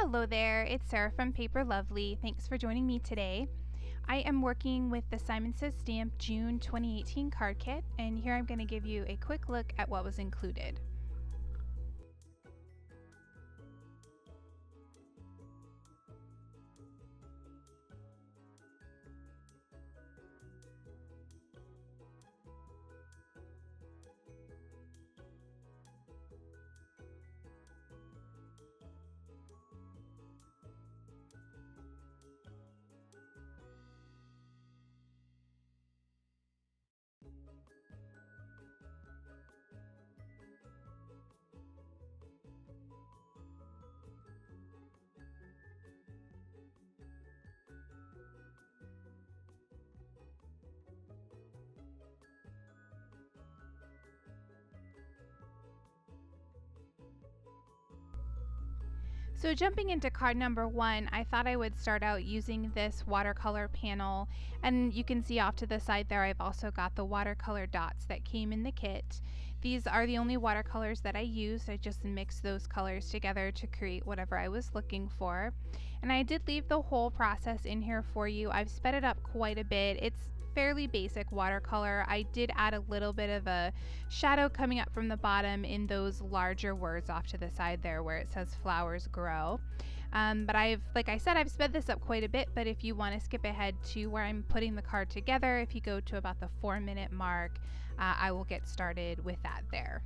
Hello there, it's Sarah from Paper Lovely. Thanks for joining me today. I am working with the Simon Says Stamp June 2018 card kit, and here I'm going to give you a quick look at what was included. So jumping into card number 1, I thought I would start out using this watercolor panel, and you can see off to the side there I've also got the watercolor dots that came in the kit. These are the only watercolors that I used. I just mixed those colors together to create whatever I was looking for. And I did leave the whole process in here for you. I've sped it up quite a bit. It's fairly basic watercolor. I did add a little bit of a shadow coming up from the bottom in those larger words off to the side there where it says flowers grow. But like I said, I've sped this up quite a bit, but if you want to skip ahead to where I'm putting the card together, if you go to about the 4-minute mark, I will get started with that there.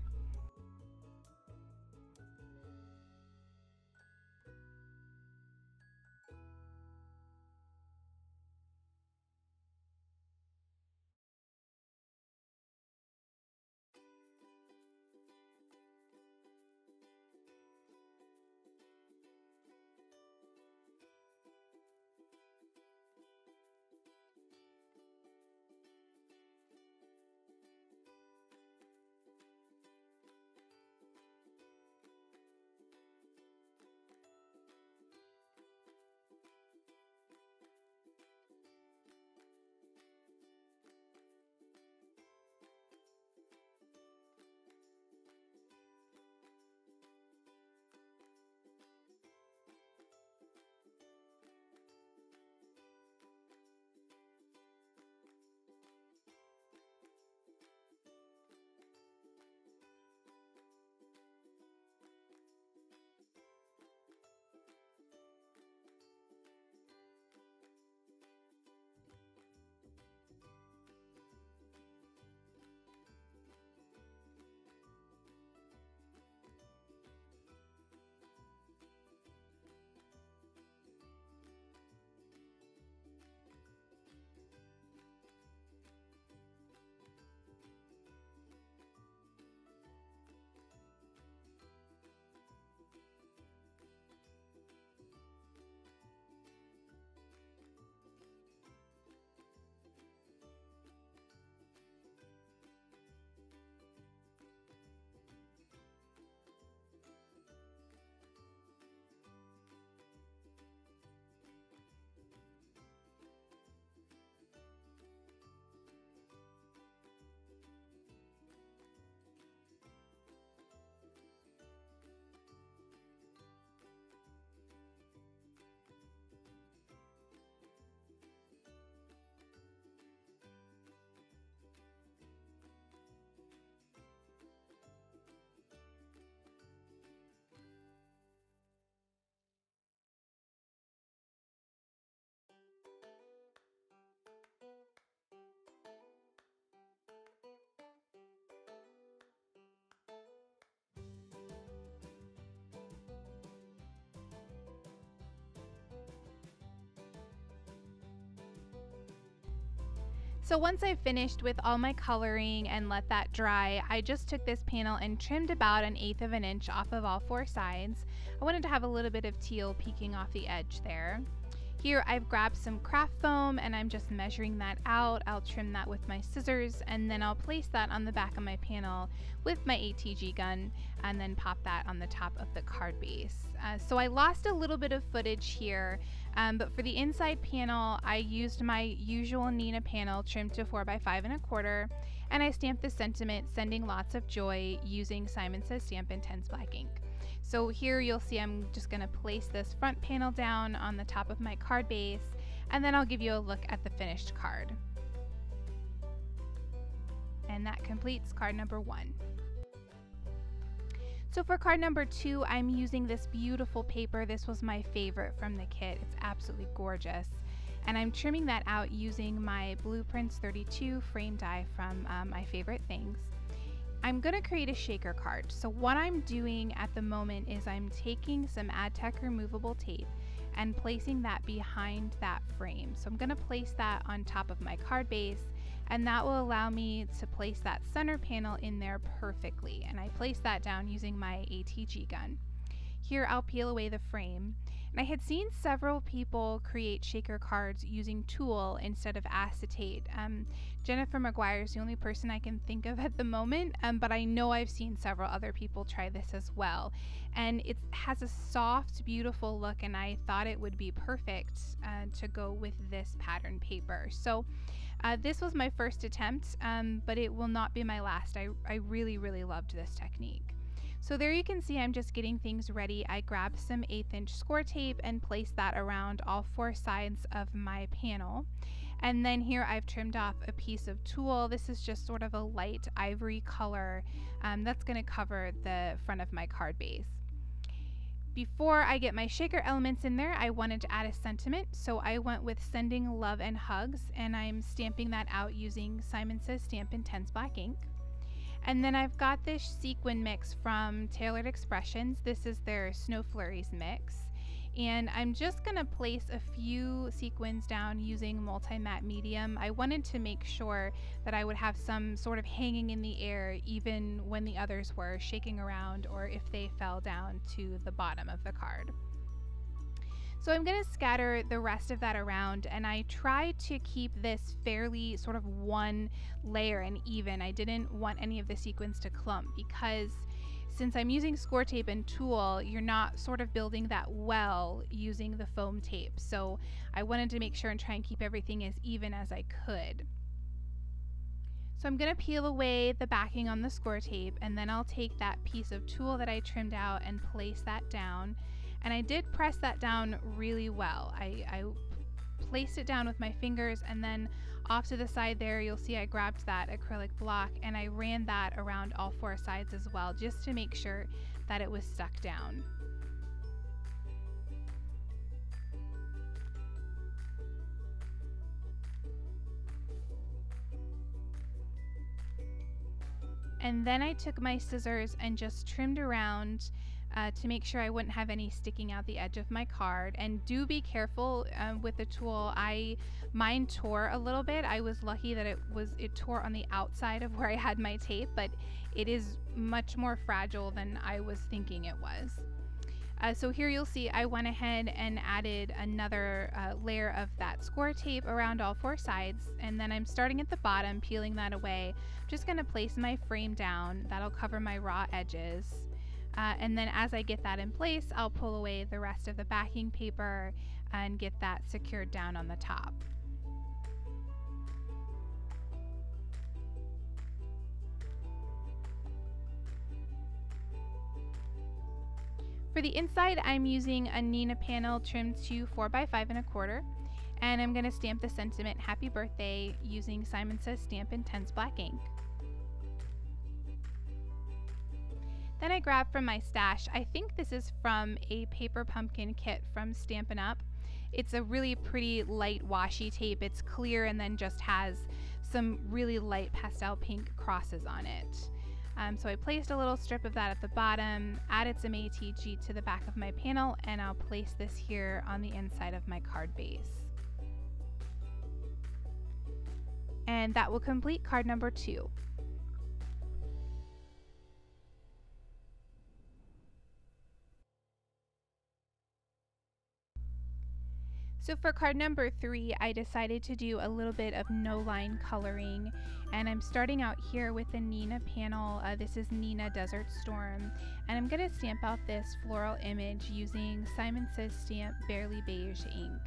So once I finished with all my coloring and let that dry, I just took this panel and trimmed about 1/8 of an inch off of all 4 sides. I wanted to have a little bit of teal peeking off the edge there. Here I've grabbed some craft foam and I'm just measuring that out. I'll trim that with my scissors and then I'll place that on the back of my panel with my ATG gun and then pop that on the top of the card base. So I lost a little bit of footage here, but for the inside panel I used my usual Nina panel trimmed to 4x5 1/4, and I stamped the sentiment "Sending lots of joy" using Simon Says Stamp Intense Black ink. So here you'll see I'm just going to place this front panel down on the top of my card base, and then I'll give you a look at the finished card. And that completes card number 1. So for card number 2, I'm using this beautiful paper. This was my favorite from the kit. It's absolutely gorgeous. And I'm trimming that out using my Blueprints 32 frame die from My Favorite Things. I'm going to create a shaker card. So what I'm doing at the moment is I'm taking some AdTech removable tape and placing that behind that frame. So I'm going to place that on top of my card base, and that will allow me to place that center panel in there perfectly. And I place that down using my ATG gun. Here I'll peel away the frame. And I had seen several people create shaker cards using tulle instead of acetate. Jennifer McGuire is the only person I can think of at the moment, but I know I've seen several other people try this as well. And it has a soft, beautiful look, and I thought it would be perfect to go with this pattern paper. So this was my first attempt, but it will not be my last. I really, really loved this technique. So there you can see I'm just getting things ready. I grabbed some 1/8 inch Scor-Tape and placed that around all 4 sides of my panel. And then here I've trimmed off a piece of tulle. This is just sort of a light ivory color that's going to cover the front of my card base. Before I get my shaker elements in there, I wanted to add a sentiment, so I went with Sending Love and Hugs, and I'm stamping that out using Simon Says Stamp Intense Black ink. And then I've got this sequin mix from Tailored Expressions. This is their Snow Flurries mix. And I'm just going to place a few sequins down using multi-matte medium. I wanted to make sure that I would have some sort of hanging in the air even when the others were shaking around or if they fell down to the bottom of the card. So I'm going to scatter the rest of that around, and I tried to keep this fairly sort of one layer and even. I didn't want any of the sequins to clump because since I'm using Scor-Tape and tulle, you're not sort of building that well using the foam tape. So I wanted to make sure and try and keep everything as even as I could. So I'm going to peel away the backing on the Scor-Tape, and then I'll take that piece of tulle that I trimmed out and place that down. And I did press that down really well. I placed it down with my fingers, and then off to the side there you'll see I grabbed that acrylic block and I ran that around all 4 sides as well, just to make sure that it was stuck down. And then I took my scissors and just trimmed around to make sure I wouldn't have any sticking out the edge of my card. And do be careful with the tool. Mine tore a little bit. I was lucky that it tore on the outside of where I had my tape, but it is much more fragile than I was thinking it was. So here you'll see I went ahead and added another layer of that Scor-Tape around all 4 sides, and then I'm starting at the bottom, peeling that away. I'm just going to place my frame down. That'll cover my raw edges. And then as I get that in place, I'll pull away the rest of the backing paper and get that secured down on the top. For the inside, I'm using a Nina panel trimmed to 4x5 1/4, and I'm going to stamp the sentiment Happy Birthday using Simon Says Stamp Intense Black ink. Then I grabbed from my stash, I think this is from a paper pumpkin kit from Stampin' Up. It's a really pretty light washi tape. It's clear and then just has some really light pastel pink crosses on it. So I placed a little strip of that at the bottom, added some ATG to the back of my panel, and I'll place this here on the inside of my card base. And that will complete card number 2. So for card number 3, I decided to do a little bit of no line coloring, and I'm starting out here with the Nina panel. This is Nina Desert Storm, and I'm going to stamp out this floral image using Simon Says Stamp Barely Beige ink.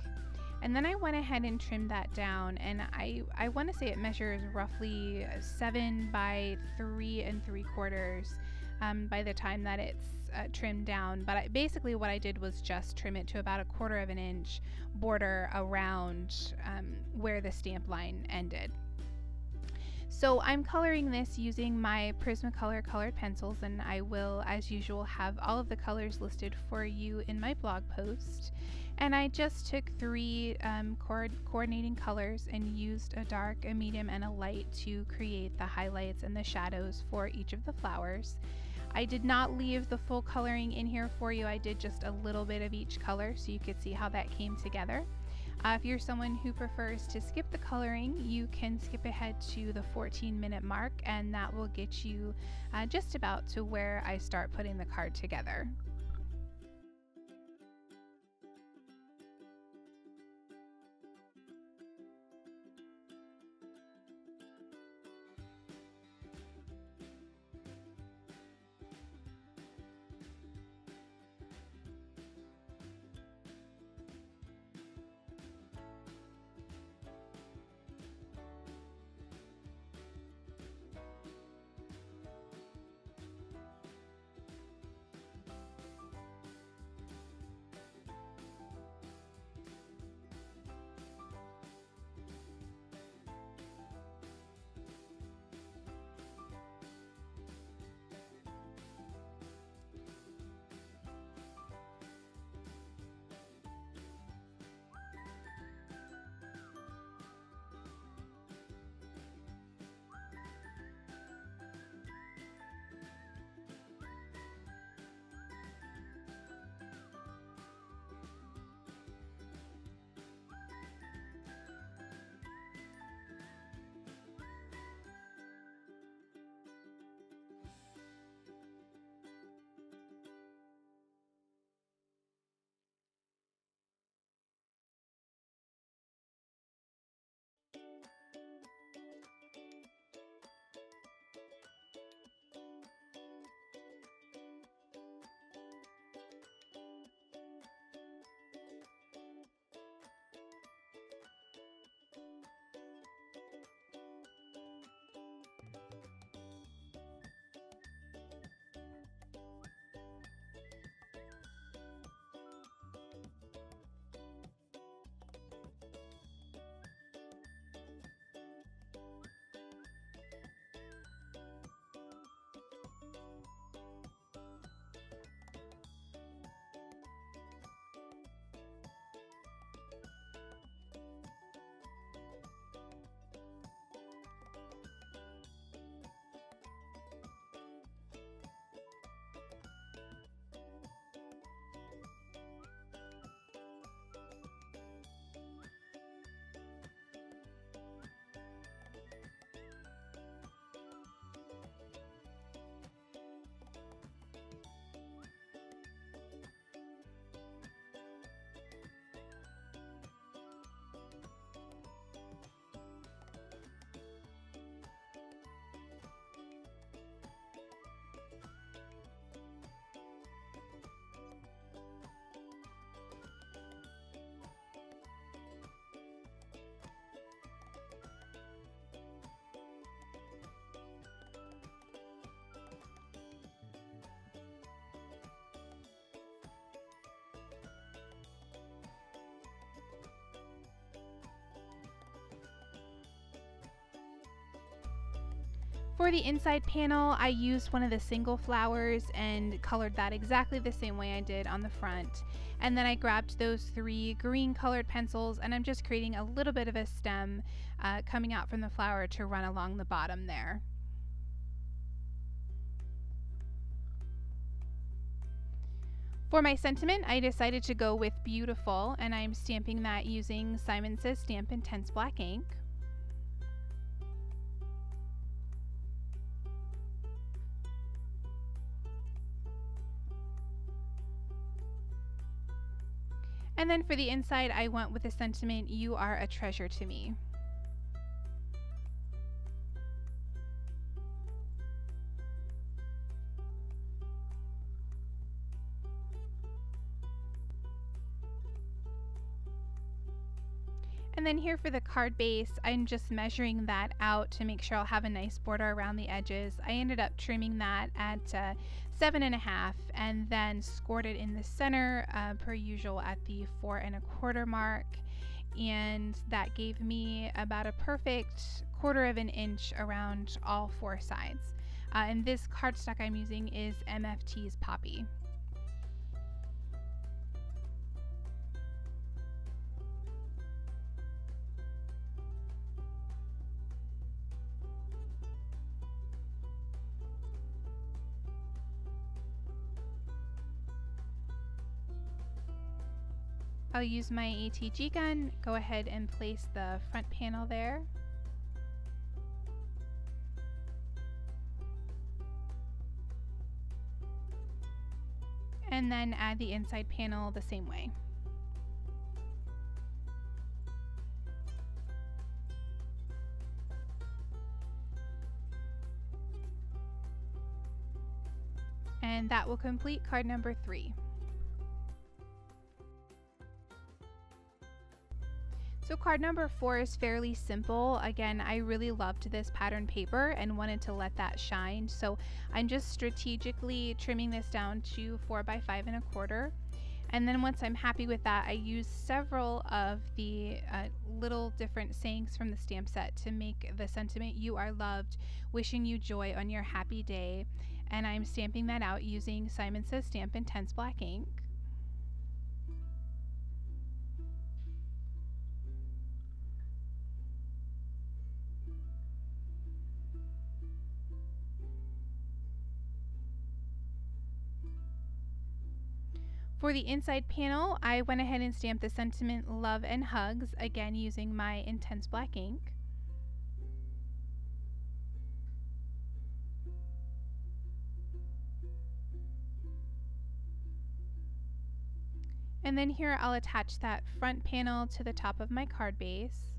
And then I went ahead and trimmed that down, and I want to say it measures roughly 7 by 3 3/4. by the time that it's trimmed down. But basically what I did was just trim it to about 1/4 of an inch border around where the stamp line ended. So I'm coloring this using my Prismacolor colored pencils, and I will, as usual, have all of the colors listed for you in my blog post. And I just took 3 coordinating colors and used a dark, a medium, and a light to create the highlights and the shadows for each of the flowers. I did not leave the full coloring in here for you. I did just a little bit of each color so you could see how that came together. If you're someone who prefers to skip the coloring, you can skip ahead to the 14-minute mark, and that will get you just about to where I start putting the card together. For the inside panel, I used one of the single flowers and colored that exactly the same way I did on the front. And then I grabbed those 3 green colored pencils, and I'm just creating a little bit of a stem coming out from the flower to run along the bottom there. For my sentiment, I decided to go with Beautiful, and I'm stamping that using Simon Says Stamp Intense Black ink. And then for the inside, I went with the sentiment, You Are a Treasure to Me. And then here for the card base, I'm just measuring that out to make sure I'll have a nice border around the edges. I ended up trimming that at 7.5 and then scored it in the center per usual at the 4.25 mark. And that gave me about a perfect 1/4 inch around all 4 sides. And this cardstock I'm using is MFT's Poppy. I'll use my ATG gun, go ahead and place the front panel there. And then add the inside panel the same way. And that will complete card number 3. So card number 4 is fairly simple. Again, I really loved this pattern paper and wanted to let that shine. So I'm just strategically trimming this down to 4 by 5.25. And then once I'm happy with that, I use several of the little different sayings from the stamp set to make the sentiment "You are loved, wishing you joy on your happy day." And I'm stamping that out using Simon Says Stamp Intense Black ink. For the inside panel, I went ahead and stamped the sentiment "Love and Hugs," again using my Intense Black ink. And then here I'll attach that front panel to the top of my card base.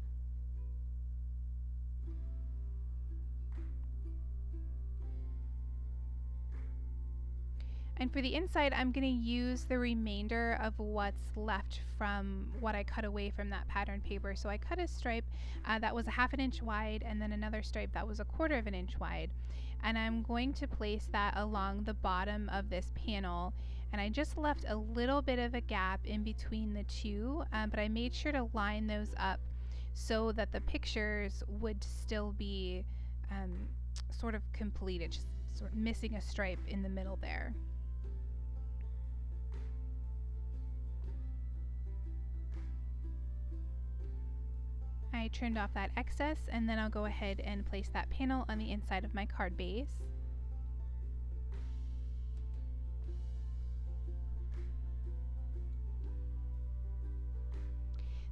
And for the inside, I'm going to use the remainder of what's left from what I cut away from that pattern paper. So I cut a stripe that was 1/2 inch wide, and then another stripe that was 1/4 inch wide. And I'm going to place that along the bottom of this panel. And I just left a little bit of a gap in between the two, but I made sure to line those up so that the pictures would still be sort of completed, just sort of missing a stripe in the middle there. I trimmed off that excess, and then I'll go ahead and place that panel on the inside of my card base.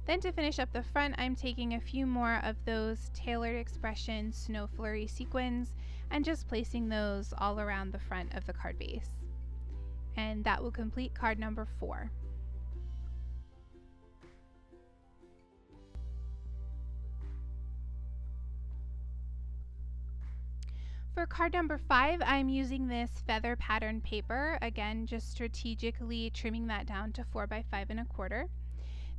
Then to finish up the front, I'm taking a few more of those Tailored Expression Snow Flurry sequins and just placing those all around the front of the card base. And that will complete card number 4. For card number 5, I'm using this feather pattern paper, again just strategically trimming that down to 4 by 5.25.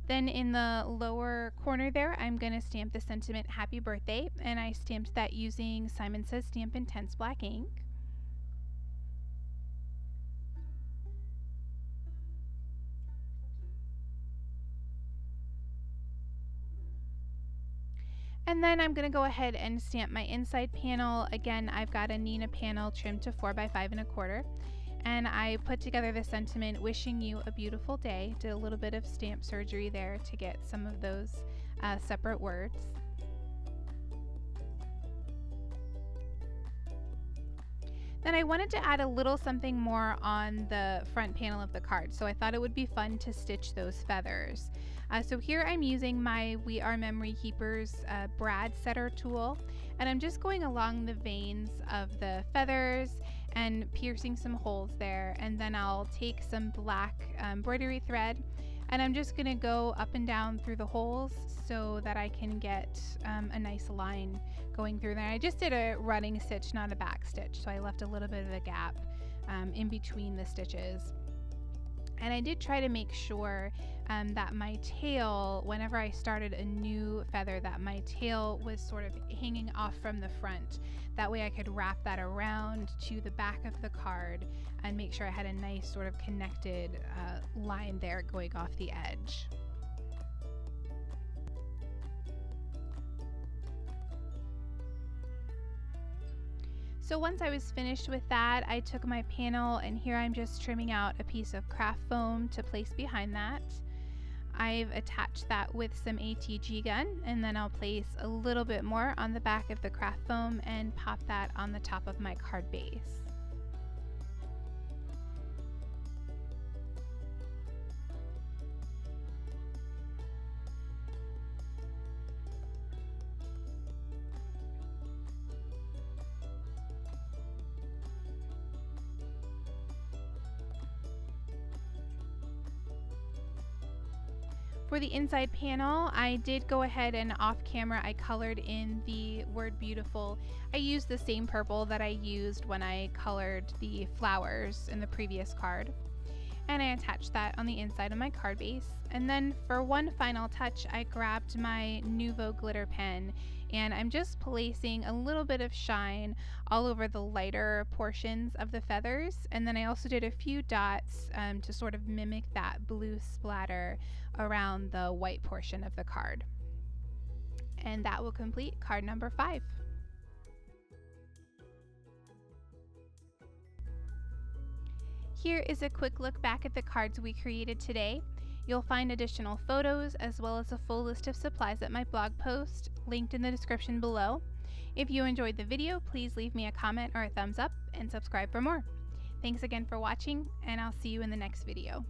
Then in the lower corner there, I'm going to stamp the sentiment "Happy Birthday," and I stamped that using Simon Says Stamp Intense Black ink. And then I'm going to go ahead and stamp my inside panel. Again, I've got a Nina panel trimmed to 4 by 5.25. And I put together the sentiment "Wishing you a beautiful day." Did a little bit of stamp surgery there to get some of those separate words. Then I wanted to add a little something more on the front panel of the card, so I thought it would be fun to stitch those feathers. So here I'm using my We Are Memory Keepers brad setter tool, and I'm just going along the veins of the feathers and piercing some holes there, and then I'll take some black embroidery thread, and I'm just going to go up and down through the holes so that I can get a nice line going through there. I just did a running stitch, not a back stitch, so I left a little bit of a gap in between the stitches. And I did try to make sure that my tail, whenever I started a new feather, that my tail was sort of hanging off from the front. That way I could wrap that around to the back of the card and make sure I had a nice sort of connected line there going off the edge. So once I was finished with that, I took my panel, and here I'm just trimming out a piece of craft foam to place behind that. I've attached that with some ATG gun, and then I'll place a little bit more on the back of the craft foam and pop that on the top of my card base. For the inside panel, I did go ahead and off camera I colored in the word beautiful. I used the same purple that I used when I colored the flowers in the previous card. And I attached that on the inside of my card base. And then for one final touch, I grabbed my Nuvo glitter pen, and I'm just placing a little bit of shine all over the lighter portions of the feathers. And then I also did a few dots to sort of mimic that blue splatter around the white portion of the card. And that will complete card number 5. Here is a quick look back at the cards we created today. You'll find additional photos as well as a full list of supplies at my blog post, linked in the description below. If you enjoyed the video, please leave me a comment or a thumbs up and subscribe for more. Thanks again for watching, and I'll see you in the next video.